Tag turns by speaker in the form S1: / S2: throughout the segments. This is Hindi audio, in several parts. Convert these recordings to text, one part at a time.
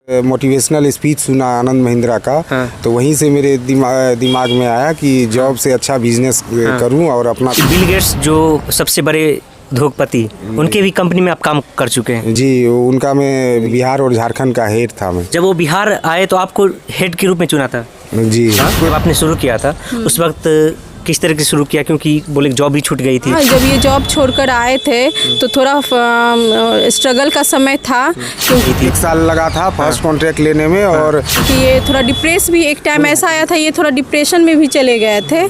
S1: मोटिवेशनल स्पीच सुना आनंद महिंद्रा का।
S2: हाँ।
S1: तो वहीं से मेरे दिमाग में आया कि जॉब से अच्छा बिजनेस करूं और अपना।
S2: बिल गेट्स जो सबसे बड़े उद्योगपति, उनके भी कंपनी में आप काम कर चुके हैं?
S1: जी, उनका मैं बिहार और झारखंड का हेड था। मैं
S2: जब वो बिहार आए तो आपको हेड के रूप में चुना था?
S1: जी।
S2: जब आपने शुरू किया था उस वक्त किस तरह से शुरू किया, क्योंकि बोले जॉब भी छूट गई थी?
S3: हाँ, जब ये जॉब छोड़कर आए थे तो थोड़ा स्ट्रगल का समय था, क्योंकि
S1: 1 साल लगा था फर्स्ट कॉन्ट्रैक्ट लेने में। और
S3: कि ये थोड़ा डिप्रेस भी, एक टाइम ऐसा आया था ये थोड़ा डिप्रेशन में भी चले गए थे।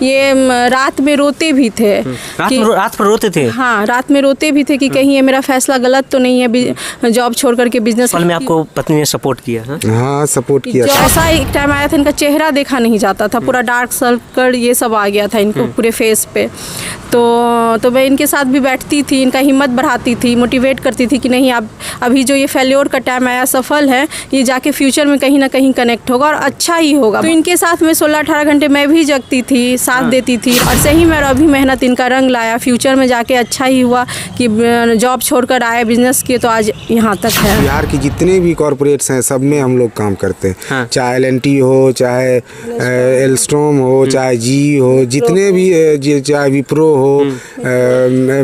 S3: ये रात में रोते भी थे।
S2: रात पर रोते थे?
S3: हाँ, रात में रोते भी थे कि कहीं ये मेरा फैसला गलत तो नहीं है, जॉब छोड़ करके बिजनेस
S2: में आपको पत्नी ने सपोर्ट किया?
S1: हाँ, सपोर्ट किया।
S3: ऐसा एक टाइम आया था इनका चेहरा देखा नहीं जाता था, पूरा डार्क सर्कल ये सब आ गया था इनको पूरे फेस पे। तो मैं इनके साथ भी बैठती थी, इनका हिम्मत बढ़ाती थी, मोटिवेट करती थी कि नहीं, अब अभी जो ये फेल्योर का टाइम आया सफल है, ये जाके फ्यूचर में कहीं ना कहीं कनेक्ट होगा और अच्छा ही होगा। तो इनके साथ में 16-18 घंटे मैं भी जगती थी, साथ देती थी, और सही में अभी मेहनत इनका रंग लाया। फ्यूचर में जाके अच्छा ही हुआ कि जॉब छोड़कर आए, बिजनेस किए तो आज यहाँ तक है।
S1: बिहार की जितने भी कॉरपोरेट्स हैं सब में हम लोग काम करते हैं।
S2: हाँ।
S1: चाहे LNT हो, चाहे एल्स्ट्रॉम हो, चाहे GE हो, जितने भी, चाहे विप्रो हो,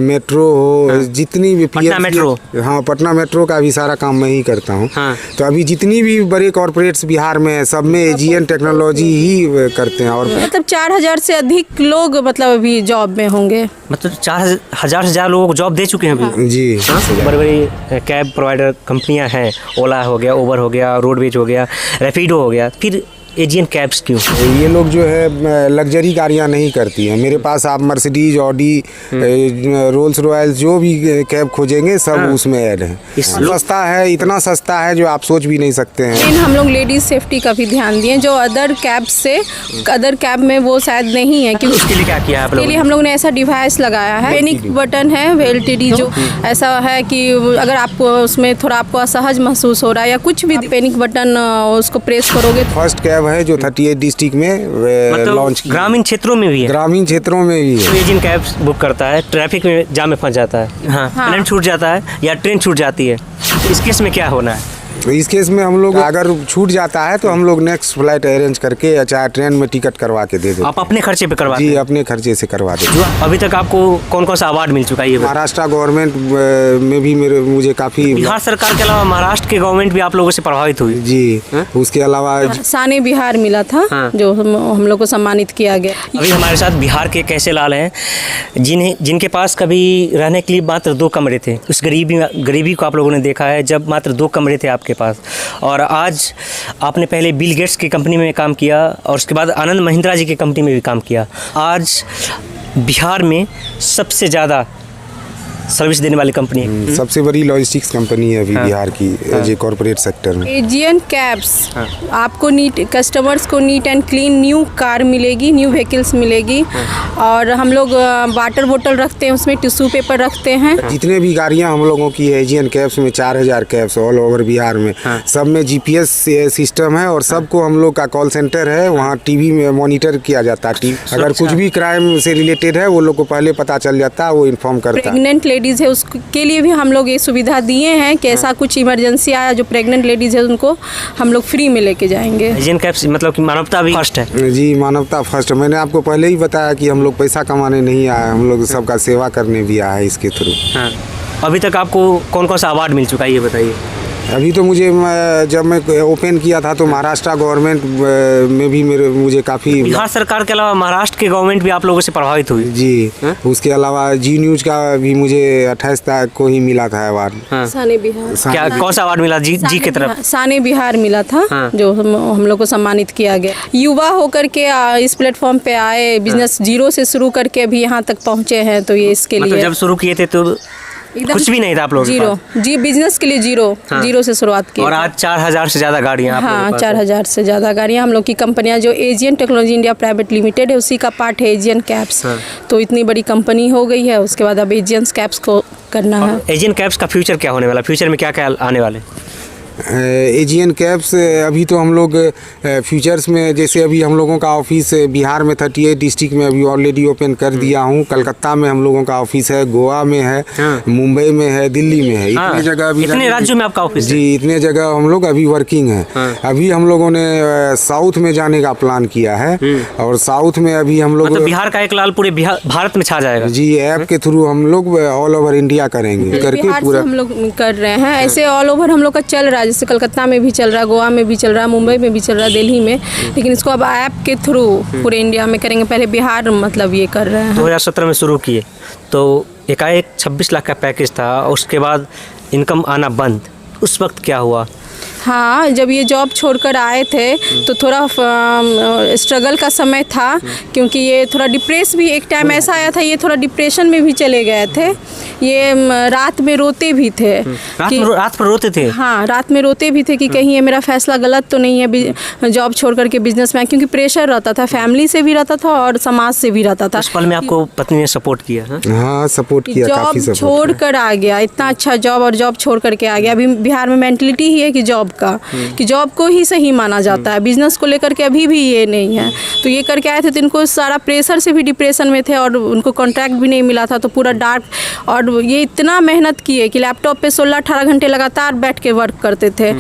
S1: मेट्रो हो, जितनी भी
S2: पटना मेट्रो।
S1: हाँ, पटना मेट्रो का भी सारा काम मैं ही करता हूँ।
S2: हाँ।
S1: तो अभी जितनी भी बड़े कॉरपोरेट्स बिहार में है सब में AGN टेक्नोलॉजी ही करते हैं। और
S3: मतलब 4000 से अधिक लोग मतलब अभी जॉब में होंगे।
S2: मतलब 4000 लोगों को जॉब दे चुके हैं अभी?
S1: जी।
S2: बड़ी बड़ी कैब प्रोवाइडर कंपनियां हैं, ओला हो गया, उबर हो गया, रोडवेज हो गया, रैपिडो हो गया, फिर AGN कैब्स क्यों?
S1: ये लोग जो है लग्जरी गाड़ियाँ नहीं करती हैं। मेरे पास आप मर्सिडीज, ऑडी, रोल्स रॉयल्स जो भी कैब खोजेंगे सब उसमें ऐड है। सस्ता है, इतना सस्ता है जो आप सोच भी नहीं सकते हैं।
S3: लेकिन हम लोग लेडीज सेफ्टी का भी ध्यान दिए, जो अदर कैब में वो शायद नहीं है। क्योंकि
S2: उसके लिए क्या किया आप लोगों ने?
S3: उसके लिए हम लोग ने ऐसा डिवाइस लगाया है, पैनिक बटन है LTD, जो ऐसा है कि अगर आपको उसमें थोड़ा आपको असहज महसूस हो रहा है या कुछ भी, पैनिक बटन उसको प्रेस करोगे।
S1: फर्स्ट कैब है जो 38 डिस्ट्रिक्ट में लॉन्च की।
S2: ग्रामीण क्षेत्रों में भी है?
S1: ग्रामीण क्षेत्रों में भी है।
S2: AGN कैब्स बुक करता है, ट्रैफिक में जाम में फंस जाता है, हाँ, प्लेन छूट जाता है या ट्रेन छूट जाती है, इस केस में क्या होना है?
S1: इस केस में हम लोग अगर छूट जाता है तो हम लोग नेक्स्ट फ्लाइट अरेंज करके या चाहे ट्रेन में टिकट करवा के दे दो।
S2: आप अपने खर्चे पे करवाते हैं?
S1: जी, अपने खर्चे से करवा देते।
S2: अभी तक आपको कौन कौन सा अवार्ड मिल चुका है ये?
S1: महाराष्ट्र गवर्नमेंट में भी मुझे काफ़ी।
S2: बिहार सरकार के अलावा महाराष्ट्र के गवर्नमेंट भी आप लोगों से प्रभावित हुई?
S1: जी। उसके अलावा
S3: साने बिहार मिला था। हाँ। जो हम लोग को सम्मानित किया गया।
S2: अभी हमारे साथ बिहार के कैसे लाल हैं जिनके पास कभी रहने के लिए मात्र 2 कमरे थे। उस गरीबी को आप लोगों ने देखा है, जब मात्र 2 कमरे थे आपके पास, और आज आपने पहले बिल गेट्स की कंपनी में काम किया और उसके बाद आनंद महिंद्रा जी की कंपनी में भी काम किया। आज बिहार में सबसे ज़्यादा सर्विस देने वाली कंपनी है,
S1: सबसे बड़ी लॉजिस्टिक्स कंपनी है अभी बिहार की जो कॉर्पोरेट सेक्टर में।
S3: AGN कैब्स आपको कस्टमर्स को neat and clean new car मिलेगी, न्यू व्हीकल्स मिलेगी। और हम लोग वाटर बोतल रखते हैं, उसमें टिश्यू पेपर रखते हैं।
S1: जितने भी गाड़ियां हम लोगों की है AGN कैब्स में 4000 कैब्स ऑल ओवर बिहार में, सब में GPS सिस्टम है और सबको हम लोग का कॉल सेंटर है, वहाँ TV में मॉनिटर किया जाता है। अगर कुछ भी क्राइम से रिलेटेड है वो लोग को पहले पता चल जाता है, वो इन्फॉर्म करता है।
S3: प्रेग्नेंट लेडीज़ है उसके लिए भी हम लोग ये सुविधा दिए हैं कि ऐसा कुछ इमरजेंसी आया, जो प्रेग्नेंट लेडीज़ है उनको हम लोग फ्री में लेके जाएंगे।
S2: AGN कैब्स मतलब कि मानवता भी फर्स्ट है?
S1: जी, मानवता फर्स्ट। मैंने आपको पहले ही बताया कि हम लोग पैसा कमाने नहीं आए, हम लोग सबका सेवा करने भी आए हैं इसके थ्रू।
S2: हाँ। अभी तक आपको कौन कौन सा अवार्ड मिल चुका है ये बताइए?
S1: अभी तो जब मैं ओपन किया था तो महाराष्ट्र गवर्नमेंट में भी मुझे काफ़ी।
S2: बिहार सरकार के अलावा महाराष्ट्र के गवर्नमेंट भी आप लोगों से प्रभावित हुई?
S1: जी। उसके अलावा जी न्यूज का भी मुझे 28 तारीख को ही मिला था अवार्ड।
S2: हाँ।
S3: साने बिहार।
S2: क्या कौन सा अवार्ड मिला जी की तरफ?
S3: साने बिहार मिला था। हाँ। जो हम लोग को सम्मानित किया गया। युवा होकर के इस प्लेटफॉर्म पे आए, बिजनेस जीरो से शुरू करके अभी यहाँ तक पहुँचे हैं, तो ये इसके लिए।
S2: जब शुरू किए थे तो कुछ भी नहीं था आप लोग?
S3: जीरो बिजनेस के लिए जीरो से शुरुआत की।
S2: और आज 4000 से ज़्यादा गाड़ियाँ?
S3: हाँ, 4000 से ज़्यादा गाड़ियाँ। हम लोग की कंपनियाँ जो AGN technology India private limited है, उसी का पार्ट है AGN कैब्स। हाँ। तो इतनी बड़ी कंपनी हो गई है, उसके बाद अब AGN कैब्स को करना है।
S2: AGN कैब्स का फ्यूचर क्या होने वाला? फ्यूचर में क्या क्या आने वाले?
S1: एजियन कैब्स अभी तो हम लोग फ्यूचर्स में, जैसे अभी हम लोगों का ऑफिस बिहार में 38 डिस्ट्रिक्ट में अभी ऑलरेडी ओपन कर दिया हूँ। कलकत्ता में हम लोगों का ऑफिस है, गोवा में है, मुंबई में है, दिल्ली में है। इतने जगह अभी,
S2: इतने राज्यों में आपका ऑफिस?
S1: जी, इतने जगह हम लोग अभी वर्किंग है। अभी हम लोगों ने साउथ में जाने का प्लान किया है और साउथ में अभी हम लोग
S2: मतलब बिहार का एक लाल पूरे भारत में छा जाएगा।
S1: जी, ऐप के थ्रू हम लोग ऑल ओवर इंडिया करेंगे करके
S3: बिहार से
S1: पूरा
S3: हम लोग कर रहे हैं। ऐसे ऑल ओवर हम लोग का चल रहा है, जैसे कलकत्ता में भी चल रहा है, गोवा में भी चल रहा है, मुंबई में भी चल रहा है, दिल्ली में। लेकिन इसको अब ऐप के थ्रू पूरे इंडिया में करेंगे। पहले बिहार मतलब ये कर रहे हैं।
S2: 2017 में शुरू किए तो एकाएक 26 लाख का पैकेज था, उसके बाद इनकम आना बंद। उस वक्त क्या हुआ?
S3: हाँ, जब ये जॉब छोड़कर आए थे तो थोड़ा स्ट्रगल का समय था, क्योंकि ये थोड़ा डिप्रेस भी, एक टाइम ऐसा आया था ये थोड़ा डिप्रेशन में भी चले गए थे। ये रात में रोते भी थे।
S2: रात में रोते थे?
S3: हाँ, रात में रोते भी थे कि कहीं ये मेरा फैसला गलत तो नहीं है जॉब छोड़ करके बिजनेस में, क्योंकि प्रेशर रहता था, फैमिली से भी रहता था और समाज से भी रहता था।
S2: उस पल में आपको पत्नी ने सपोर्ट किया?
S1: हाँ, सपोर्ट किया, काफी
S3: जॉब
S1: सपोर्ट
S3: छोड़ कर आ गया, इतना अच्छा जॉब, और जॉब छोड़ करके आ गया। अभी बिहार में मेंटलिटी ही है कि जॉब का, कि जॉब को ही सही माना जाता है, बिजनेस को लेकर के अभी भी ये नहीं है। तो ये करके आए थे तो इनको सारा प्रेशर से भी डिप्रेशन में थे और उनको कॉन्ट्रैक्ट भी नहीं मिला था, तो पूरा डार्क। और ये इतना मेहनत किए कि लैपटॉप पे 16-18 घंटे लगातार बैठ के वर्क करते थे।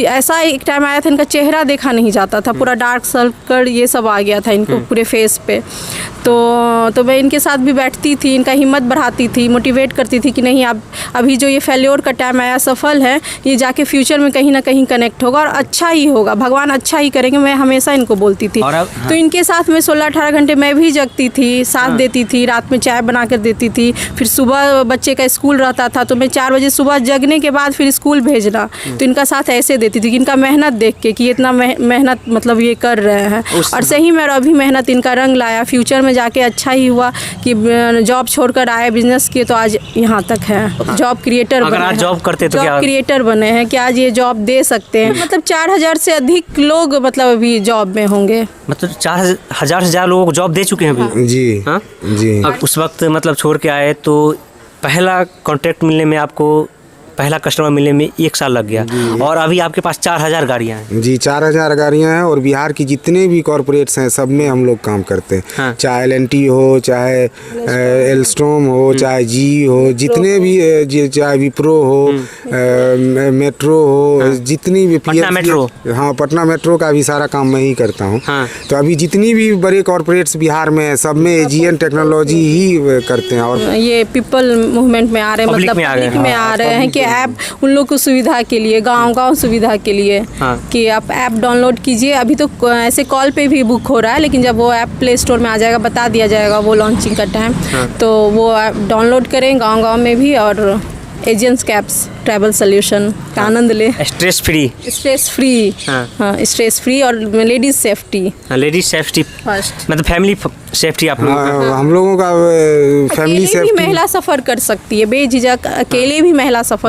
S3: ऐसा एक टाइम आया था इनका चेहरा देखा नहीं जाता था, पूरा डार्क सर्कल ये सब आ गया था इनको पूरे फेस पे। तो मैं इनके साथ भी बैठती थी, इनका हिम्मत बढ़ाती थी, मोटिवेट करती थी कि नहीं, अब अभी जो ये फेल्योर का टाइम आया, सफल है, ये जाके फ्यूचर में कहीं ना कहीं कनेक्ट होगा और अच्छा ही होगा, भगवान अच्छा ही करेंगे। मैं हमेशा इनको बोलती थी। तो इनके साथ में 16-18 घंटे मैं भी जगती थी, साथ देती थी, रात में चाय बना कर देती थी। फिर सुबह बच्चे का स्कूल रहता था तो मैं 4 बजे सुबह जगने के बाद फिर स्कूल भेजना, तो इनका साथ ऐसे देती थी कि इनका मेहनत देख के कि इतना मेहनत मतलब ये कर रहे हैं। और सही में अभी मेहनत इनका रंग लाया, फ्यूचर में जाके अच्छा ही हुआ कि जॉब छोड़कर आए, बिजनेस किए तो आज यहाँ तक है, जॉब क्रिएटर बने।
S2: अगर आज जॉब करते तो
S3: जॉब क्रिएटर बने हैं कि आज ये जॉब दे सकते हैं। मतलब 4000 से अधिक लोग मतलब अभी जॉब में होंगे।
S2: मतलब 4000 से ज़्यादा लोगों को जॉब दे चुके हैं अभी?
S1: जी।
S2: हाँ
S1: जी।
S2: उस वक्त मतलब छोड़ के आए तो पहला कॉन्ट्रैक्ट मिलने में आपको, पहला कस्टमर मिलने में 1 साल लग गया, और अभी आपके पास 4000 गाड़ियाँ हैं।
S1: जी, 4000 गाड़ियाँ हैं और बिहार की जितने भी कॉरपोरेट्स हैं सब में हम लोग काम करते हैं।
S2: हाँ।
S1: चाहे LNT हो, चाहे एल्स्ट्रॉम हो, चाहे जी हो, जितने भी, चाहे विप्रो हो, मेट्रो हो, जितनी भी
S2: पटना मेट्रो।
S1: हाँ, पटना मेट्रो का भी सारा काम मैं ही करता हूँ।
S2: हाँ।
S1: तो अभी जितनी भी बड़े कॉरपोरेट्स बिहार में है सब में एजियन टेक्नोलॉजी ही करते हैं। और ये
S3: पीपल मूवमेंट में आ रहे हैं, मतलब पब्लिक में आ रहे हैं कि ऐप उन लोग को सुविधा के लिए, गांव-गांव सुविधा के लिए, कि आप ऐप डाउनलोड कीजिए। अभी तो ऐसे कॉल पे भी बुक हो रहा है, लेकिन जब वो ऐप प्ले स्टोर में आ जाएगा, बता दिया जाएगा वो लॉन्चिंग का टाइम, तो वो ऐप डाउनलोड करें गांव-गांव में भी, और एजेंट्स कैब्स ट्रैवल सोल्यूशन का आनंद ले।
S2: Stress free.
S3: हाँ, स्ट्रेस फ्री और लेडीज सेफ्टी
S2: फर्स्ट, मतलब फैमिली सेफ्टी आप लोगों का।
S1: हम लोगों का फैमिली सेफ्टी।
S3: महिला सफर कर सकती है बेझिझक, अकेले भी महिला सफर।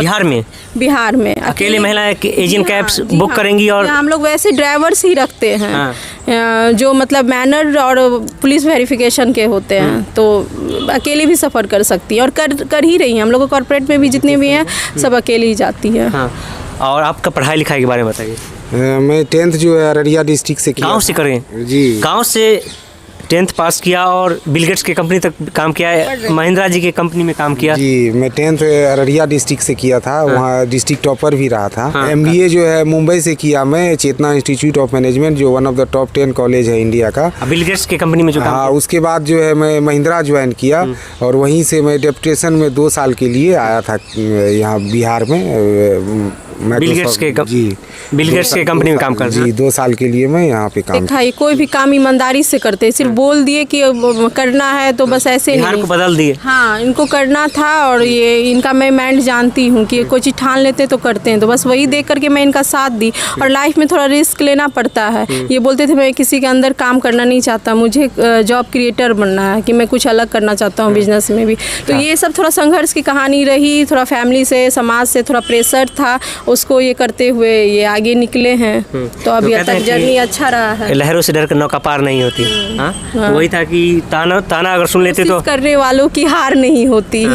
S3: बिहार में
S2: अकेले महिला एजेंट कैब्स बुक करेंगी, और
S3: हम लोग वैसे ड्राइवर्स ही रखते हैं जो मतलब मैनर और पुलिस वेरिफिकेशन के होते हैं, तो अकेले भी सफर कर सकती है और कर ही रही हैं। हम लोग कॉर्पोरेट में भी जितने भी हैं सब अकेले ही जाती है।
S2: हाँ। और आपका पढ़ाई लिखाई के बारे में बताइए।
S1: मैं 10th जो है अररिया डिस्ट्रिक्ट से किया।
S2: गाँव से करें? जी, गाँव से 10th पास किया और बिल गेट्स की कंपनी तक काम किया है, महिंद्रा जी की कंपनी में काम किया।
S1: जी, मैं 10th अररिया डिस्ट्रिक्ट से किया था। वहाँ डिस्ट्रिक्ट टॉपर भी रहा था। MBA जो है मुंबई से किया मैं, चेतना इंस्टीट्यूट ऑफ मैनेजमेंट, जो one of the top 10 college है इंडिया का।
S2: बिल गेट्स की कंपनी में जो काम
S1: हाँ, उसके बाद जो है मैं महिंद्रा ज्वाइन किया और वहीं से मैं डेप्यूटेशन में 2 साल के लिए आया था यहाँ बिहार में।
S2: बिल गेट्स के कंपनी में काम कर।
S1: जी, 2 साल के लिए मैं यहाँ पे काम।
S3: कोई भी काम ईमानदारी से करते, सिर्फ बोल दिए कि करना है तो बस ऐसे
S2: बिहार को बदल दिए। हाँ,
S3: इनको करना था, और ये इनका मैं माइंड जानती हूँ कि कोई चीज़ ठान लेते तो करते हैं, तो बस वही देख करके मैं इनका साथ दी। और लाइफ में थोड़ा रिस्क लेना पड़ता है। ये बोलते थे मैं किसी के अंदर काम करना नहीं चाहता, मुझे जॉब क्रिएटर बनना है, कि मैं कुछ अलग करना चाहता हूँ बिजनेस में भी। तो ये सब थोड़ा संघर्ष की कहानी रही, थोड़ा फैमिली से, समाज से थोड़ा प्रेशर था, उसको ये करते हुए ये आगे निकले हैं। तो अभी तक जर्नी अच्छा रहा है।
S2: लहरों से डर कर नौका पार नहीं होती। हाँ? तो वही था कि ताना अगर सुन लेते तो
S3: करने वालों की हार नहीं होती।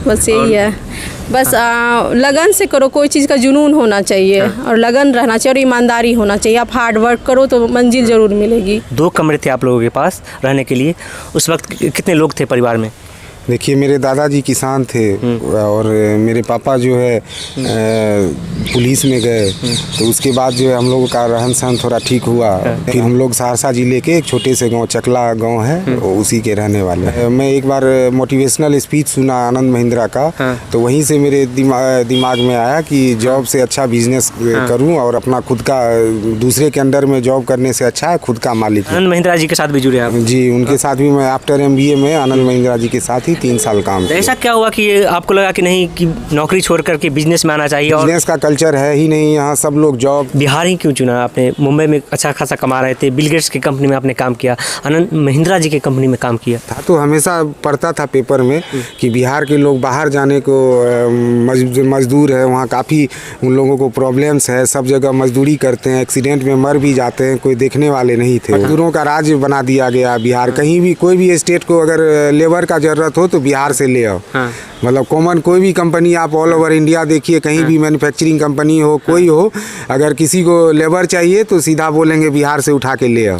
S3: बस यही है। बस लगन से करो, कोई चीज़ का जुनून होना चाहिए और लगन रहना चाहिए और ईमानदारी होना चाहिए। आप हार्ड वर्क करो तो मंजिल ज़रूर मिलेगी।
S2: 2 कमरे थे आप लोगों के पास रहने के लिए, उस वक्त कितने लोग थे परिवार में?
S1: देखिए, मेरे दादाजी किसान थे और मेरे पापा जो है पुलिस में गए, तो उसके बाद जो है हम लोगों का रहन सहन थोड़ा ठीक हुआ। फिर हम लोग सहरसा जिले के एक छोटे से गांव चकला गांव है, उसी के रहने वाले हैं। मैं एक बार मोटिवेशनल स्पीच सुना आनंद महिंद्रा का, तो वहीं से मेरे दिमाग में आया कि जॉब से अच्छा बिजनेस करूं और अपना खुद का, दूसरे के अंडर में जॉब करने से अच्छा है खुद का मालिक।
S2: आनंद महिंद्रा जी के साथ भी जुड़े आप?
S1: जी, उनके साथ भी मैं आफ्टर MBA में आनंद महिंद्रा जी के साथ 3 साल काम किया।
S2: ऐसा क्या हुआ कि आपको लगा कि नहीं कि नौकरी छोड़ करके बिजनेस में आना चाहिए? और
S1: बिजनेस का कल्चर है ही नहीं यहाँ, सब लोग जॉब।
S2: बिहार ही क्यों चुना आपने? मुंबई में अच्छा खासा कमा रहे थे, बिल गेट्स की कंपनी में आपने काम किया, आनंद महिंद्रा जी की कंपनी में काम किया
S1: था। तो हमेशा पढ़ता था पेपर में कि बिहार के लोग बाहर जाने को मजदूर है, वहाँ काफ़ी उन लोगों को प्रॉब्लम्स है, सब जगह मजदूरी करते हैं, एक्सीडेंट में मर भी जाते हैं, कोई देखने वाले नहीं थे। मजदूरों का राज्य बना दिया गया बिहार। कहीं भी कोई भी स्टेट को अगर लेबर का जरूरत हो तो बिहार से ले आओ। मतलब कॉमन कोई भी कंपनी आप ऑल ओवर इंडिया देखिए, कहीं भी मैन्युफैक्चरिंग कंपनी हो, कोई हो, अगर किसी को लेबर चाहिए तो सीधा बोलेंगे बिहार से उठा के ले आओ।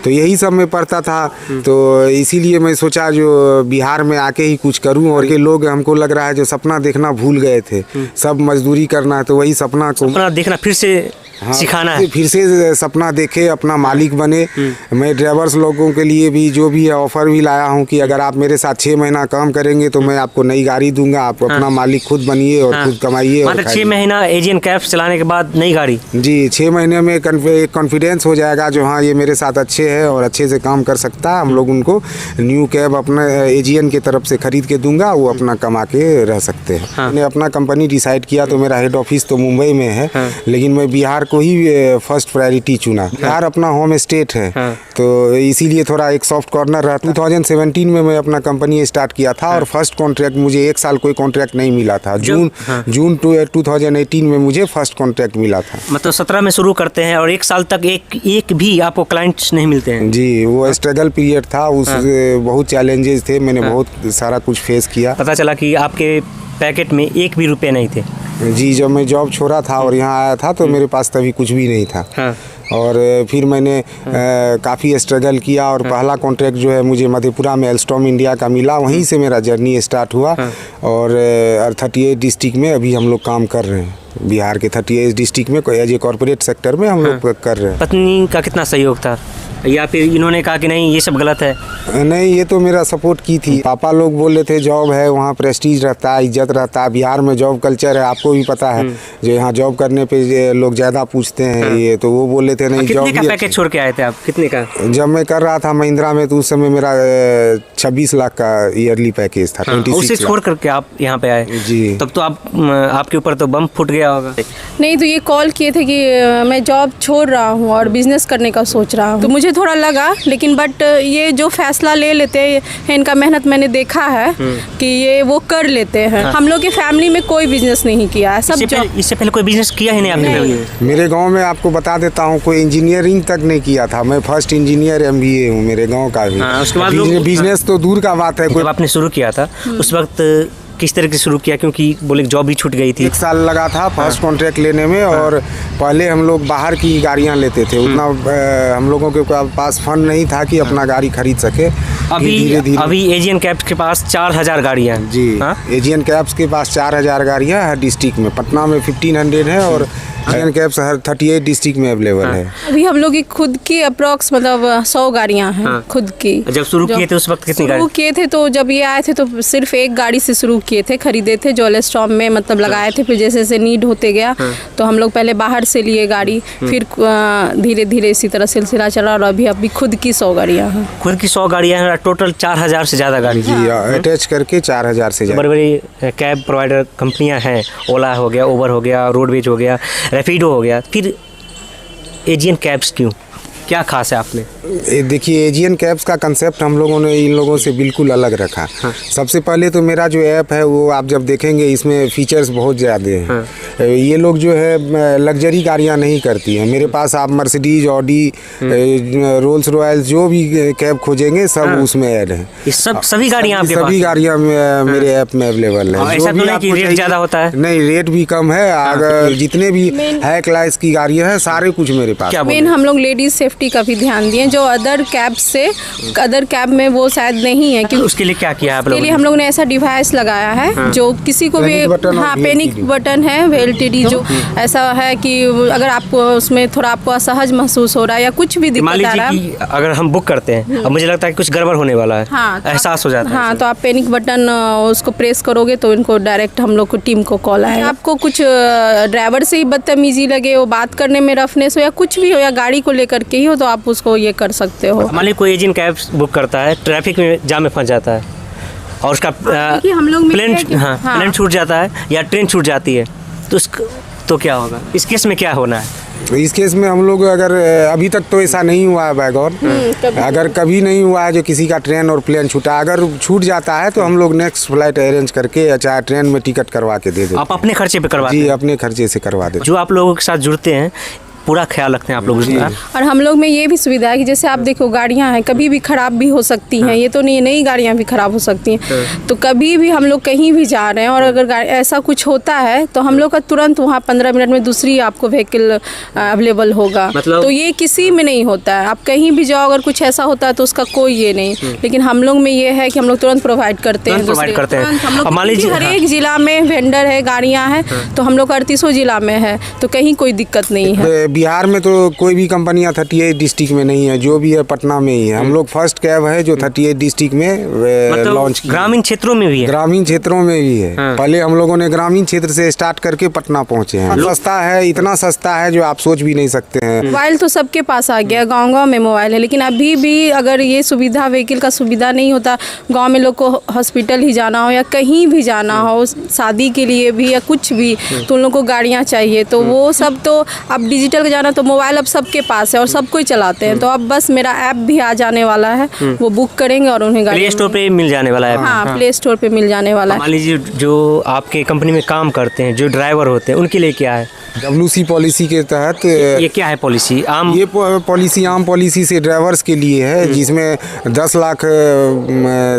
S1: तो यही सब में पढ़ता था, तो इसीलिए मैं सोचा जो बिहार में आके ही कुछ करूं। और ये लोग, हमको लग रहा है जो सपना देखना भूल गए थे, सब मजदूरी करना है, तो वही सपना को
S2: देखना फिर से सिखाना है,
S1: फिर से सपना देखे, अपना मालिक बने। मैं ड्राइवर्स लोगों के लिए भी जो भी है ऑफर भी लाया हूँ कि अगर आप मेरे साथ 6 महीना काम करेंगे तो मैं आपको नई गाड़ी दूंगा, आप अपना मालिक खुद बनिए और खुद कमाइए।
S2: मतलब 6 महीना एजियन कैब्स चलाने के बाद नई गाड़ी? जी,
S1: 6 महीने में कॉन्फिडेंस हो जाएगा जो हाँ ये मेरे साथ अच्छे है और अच्छे से काम कर सकता है। हम लोग उनको न्यू कैब अपना एजियन की तरफ से खरीद के दूंगा, वो अपना कमा के रह सकते हैं। मैंने अपना कंपनी डिसाइड किया तो मेरा हेड ऑफिस तो मुंबई में है, लेकिन मैं बिहार को ही फर्स्ट प्रायोरिटी चुना। बिहार अपना होम स्टेट है, तो इसीलिए थोड़ा एक सॉफ्ट कॉर्नर रहा। 2017 में मैं अपना कंपनी स्टार्ट किया था और फर्स्ट कॉन्ट्रैक्ट मुझे 1 साल कोई कॉन्ट्रैक्ट नहीं मिला था। जून 2018 में मुझे फर्स्ट कॉन्ट्रैक्ट मिला था।
S2: मतलब 17 में शुरू करते हैं और 1 साल तक एक भी आपको क्लाइंट्स नहीं मिलते हैं?
S1: जी, वो स्ट्रगल पीरियड था, उस बहुत चैलेंजेस थे, मैंने बहुत सारा कुछ फेस किया।
S2: पता चला कि आपके पैकेट में 1 भी रुपये नहीं थे?
S1: जी, जब मैं जॉब छोड़ा था और यहाँ आया था तो मेरे पास तभी कुछ भी नहीं था। और फिर मैंने काफ़ी स्ट्रगल किया और पहला कॉन्ट्रैक्ट जो है मुझे मधेपुरा में एल्स्टॉम इंडिया का मिला, वहीं से मेरा जर्नी स्टार्ट हुआ। और 38 डिस्ट्रिक्ट में अभी हम लोग काम कर रहे हैं, बिहार के 38 डिस्ट्रिक्ट में एज ए कॉर्पोरेट सेक्टर में हम लोग कर रहे हैं।
S2: पत्नी का कितना सहयोग था, या फिर इन्होंने कहा कि नहीं ये सब गलत है?
S1: नहीं, ये तो मेरा सपोर्ट की थी। पापा लोग बोले थे जॉब है, वहाँ प्रेस्टीज रहता है, इज्जत रहता है, बिहार में जॉब कल्चर है, आपको भी पता है, जो यहाँ जॉब करने पे लोग ज़्यादा पूछते हैं। ये तो वो बोले थे नहीं जॉब।
S2: कितने का पैकेज छोड़ के आए थे आप? कितने का?
S1: जब मैं कर रहा था महिंद्रा में तो उस समय मेरा 26 लाख का ईयरली पैकेज था। 26
S2: उसे छोड़ करके आप यहाँ पे आए?
S1: जी।
S2: तब तो आपके ऊपर तो बम फूट गया होगा।
S3: नहीं, तो ये कॉल किए थे कि मैं जॉब छोड़ रहा हूँ और बिजनेस करने का सोच रहा हूँ, तो मुझे थोड़ा लगा, लेकिन बट ये जो फैसला ले लेते हैं, इनका मेहनत मैंने देखा है कि ये वो कर लेते हैं। हम लोग की फैमिली में कोई बिजनेस नहीं किया है, सब
S2: इससे पहले कोई बिजनेस किया ही नहीं आपने?
S1: मेरे गांव में आपको बता देता हूँ, कोई इंजीनियरिंग तक नहीं किया था। मैं फर्स्ट इंजीनियर MBA हूँ मेरे गाँव का भी।
S2: उसके बाद
S1: बिजनेस तो दूर का बात है।
S2: जब आपने शुरू किया था उस वक्त किस तरह से शुरू किया, क्योंकि बोले जॉब भी छूट गई थी?
S1: 1 साल लगा था फर्स्ट कॉन्ट्रैक्ट लेने में। और पहले हम लोग बाहर की गाड़ियां लेते थे, उतना हम लोगों के पास फंड नहीं था कि अपना गाड़ी खरीद सके।
S2: अभी एजियन कैब्स के पास 4000 गाड़ियाँ हैं।
S1: जी, एजियन कैब्स के पास 4000 गाड़ियाँ हर डिस्ट्रिक्ट में। पटना में 1500 है और एजियन कैब्स हर 38 डिस्ट्रिक्ट में अवेलेबल है।
S3: अभी हम लोग की खुद की अप्रॉक्स मतलब 100 गाड़ियाँ हैं खुद की।
S2: जब शुरू किए थे उस वक्त कितनी गाड़ी
S3: शुरू किए थे? तो जब ये आए थे तो सिर्फ 1 गाड़ी से शुरू किए थे, खरीदे थे, जो एल्स्टॉम में मतलब लगाए थे। फिर जैसे जैसे नीड होते गया तो हम लोग पहले बाहर से लिए गाड़ी, फिर धीरे धीरे इसी तरह सिलसिला चला और अभी खुद की 100 गाड़ियाँ हैं।
S2: खुद की 100 गाड़ियाँ हैं, टोटल 4000 से ज़्यादा गाड़ी।
S1: जी, अटैच करके 4000 से ज़्यादा।
S2: बड़ी बड़ी कैब प्रोवाइडर कंपनियाँ हैं, ओला हो गया, उबर हो गया, रोडवेज हो गया, रैपिडो हो गया, फिर एजियन कैब्स क्यों? क्या खास है आपने?
S1: देखिए एजियन कैब्स का कंसेप्ट हम लोगों ने इन लोगों से बिल्कुल अलग रखा। सबसे पहले तो मेरा जो ऐप है वो आप जब देखेंगे इसमें फीचर्स बहुत ज़्यादा हैं। ये लोग जो है लग्जरी गाड़ियाँ नहीं करती हैं। मेरे पास आप मर्सिडीज, ऑडी, रोल्स रॉयल्स जो भी कैब खोजेंगे सब उसमें ऐड है।
S2: ये सभी गाड़ियाँ आपके पास?
S1: सभी गाड़ियाँ मेरे ऐप में अवेलेबल है।
S2: ऐसा तो नहीं कि रेट ज़्यादा होता है?
S1: नहीं, रेट भी कम है। अगर जितने भी हाई क्लास की गाड़ियाँ हैं सारे कुछ मेरे पास।
S3: मेन हम लोग लेडीज सेफ्टी का भी ध्यान दिए, जो अदर कैब में वो शायद नहीं है। कि
S2: उसके लिए क्या किया है आप लोगों ने?
S3: लिए हम लोग ने ऐसा डिवाइस लगाया है जो किसी को भी, हाँ पैनिक बटन है VLTD, जो ऐसा है कि अगर आपको उसमें थोड़ा आपको असहज महसूस हो रहा है या कुछ भी दिक्कत आ रहा है,
S2: अगर हम बुक करते हैं और मुझे लगता है कि कुछ गड़बड़ होने वाला है,
S3: हाँ,
S2: एहसास हो जाता है।
S3: हाँ, तो आप पैनिक बटन उसको प्रेस करोगे तो इनको डायरेक्ट हम लोग को टीम को कॉल आएगा। आपको कुछ ड्राइवर से ही बदतमीजी लगे, वो बात करने में रफनेस हो या कुछ भी हो या गाड़ी को लेकर के ही हो, तो आप उसको ये कर सकते हो।
S2: मान लीजिए कोई एजेंट कैब बुक करता है, ट्रैफिक में जाम में फंस जाता है और उसका
S3: हम लोग
S2: प्लेन छूट जाता है या ट्रेन छूट जाती है, तो क्या होगा? इस केस में क्या होना है?
S1: इस केस में हम लोग अगर अभी तक तो ऐसा नहीं हुआ है बैगॉन, अगर कभी नहीं हुआ है जो किसी का ट्रेन और प्लेन छूटा, अगर छूट जाता है तो हम लोग नेक्स्ट फ्लाइट अरेंज करके या चाहे ट्रेन में टिकट करवा के दे देते।
S2: आप अपने खर्चे पे करवाते हैं?
S1: जी, अपने खर्चे से करवा देते।
S2: जो आप लोगों के साथ जुड़ते हैं पूरा ख्याल रखते हैं आप लोग उसका।
S3: और हम लोग में ये भी सुविधा है कि जैसे आप देखो गाड़ियां हैं कभी भी खराब भी हो सकती हैं, ये तो नहीं, नई गाड़ियां भी खराब हो सकती हैं। तो कभी भी हम लोग कहीं भी जा रहे हैं और अगर ऐसा कुछ होता है तो हम लोग का तुरंत वहाँ 15 मिनट में दूसरी आपको व्हीकल अवेलेबल होगा।
S2: मतलब
S3: तो ये किसी में नहीं होता है। आप कहीं भी जाओ अगर कुछ ऐसा होता है तो उसका कोई ये नहीं, लेकिन हम लोग में ये है कि हम लोग तुरंत प्रोवाइड करते हैं।
S2: मान लीजिए
S3: हर एक जिला में वेंडर है, गाड़ियाँ हैं, तो हम लोग 38 जिला में है, तो कहीं कोई दिक्कत नहीं है।
S1: बिहार में तो कोई भी कंपनियां 38 डिस्ट्रिक्ट में नहीं है, जो भी है पटना में ही है। हम लोग फर्स्ट कैब है जो 38 डिस्ट्रिक्ट में लॉन्च की।
S2: ग्रामीण क्षेत्रों में भी है?
S1: ग्रामीण क्षेत्रों में भी है। पहले हम लोगों ने ग्रामीण क्षेत्र से स्टार्ट करके पटना पहुंचे हैं। सस्ता है, इतना सस्ता है जो आप सोच भी नहीं सकते हैं।
S3: मोबाइल तो सबके पास आ गया, गांव-गांव में मोबाइल है, लेकिन अभी भी अगर ये सुविधा व्हीकल का सुविधा नहीं होता, गाँव में लोग को हॉस्पिटल ही जाना हो या कहीं भी जाना हो, शादी के लिए भी या कुछ भी, तो उन लोग को गाड़ियाँ चाहिए। तो वो सब तो अब डिजिटल का जाना, तो मोबाइल अब सबके पास है और सब कोई चलाते हैं। तो अब बस मेरा ऐप भी आ जाने वाला है, वो बुक करेंगे और उन्हें गाड़ी
S2: प्ले स्टोर पे मिल जाने वाला है।
S3: हाँ, प्ले स्टोर पे मिल जाने वाला है।
S2: मान लीजिए जो आपके कंपनी में काम करते हैं, जो ड्राइवर होते हैं, उनके लिए क्या है?
S1: WC पॉलिसी के तहत
S2: ये क्या है पॉलिसी?
S1: ये पॉलिसी आम पॉलिसी से ड्राइवर्स के लिए है, जिसमें 10 लाख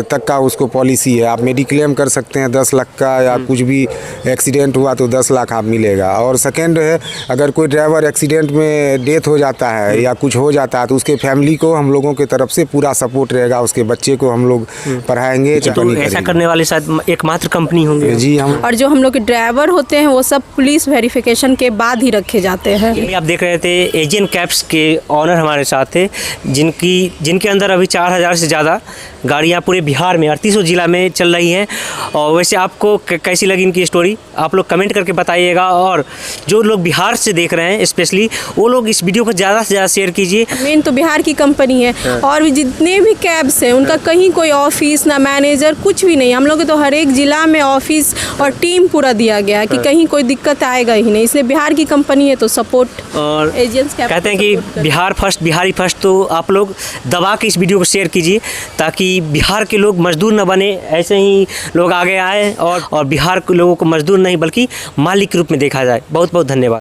S1: तक का उसको पॉलिसी है। आप मेडिक्लेम कर सकते हैं 10 लाख का, या कुछ भी एक्सीडेंट हुआ तो 10 लाख आप मिलेगा। और सेकेंड है, अगर कोई ड्राइवर एक्सीडेंट में डेथ हो जाता है या कुछ हो जाता है तो उसके फैमिली को हम लोगों की तरफ से पूरा सपोर्ट रहेगा। उसके बच्चे को हम लोग पढ़ाएंगे।
S2: तो ऐसा करने वाले शायद एकमात्र कंपनी होंगे।
S1: जी, हम
S3: और जो हम लोग के ड्राइवर होते हैं वो सब पुलिस वेरिफिकेशन के बाद ही रखे जाते हैं।
S2: आप देख रहे थे एजियन कैब्स के ऑनर हमारे साथ थे, जिनके अंदर अभी 4000 से ज़्यादा गाड़ियाँ पूरे बिहार में 38 जिला में चल रही हैं। और वैसे आपको कैसी लगी इनकी स्टोरी, आप लोग कमेंट करके बताइएगा। और जो लोग बिहार से देख रहे हैं स्पेशली, वो लोग इस वीडियो को ज़्यादा से ज़्यादा शेयर कीजिए।
S3: मेन तो बिहार की कंपनी है और भी जितने भी कैब्स हैं उनका कहीं कोई ऑफिस ना मैनेजर कुछ भी नहीं। हम लोग तो हर एक जिला में ऑफिस और टीम पूरा दिया गया है कि कहीं कोई दिक्कत आएगा ही नहीं। इसलिए बिहार की कंपनी है तो सपोर्ट
S2: और
S3: एजेंट्स
S2: कहते हैं कि बिहार फर्स्ट, बिहारी फर्स्ट। तो आप लोग दबा के इस वीडियो को शेयर कीजिए ताकि बिहार के लोग मजदूर न बने, ऐसे ही लोग आगे आए और बिहार के लोगों को मजदूर नहीं बल्कि मालिक के रूप में देखा जाए। बहुत बहुत धन्यवाद।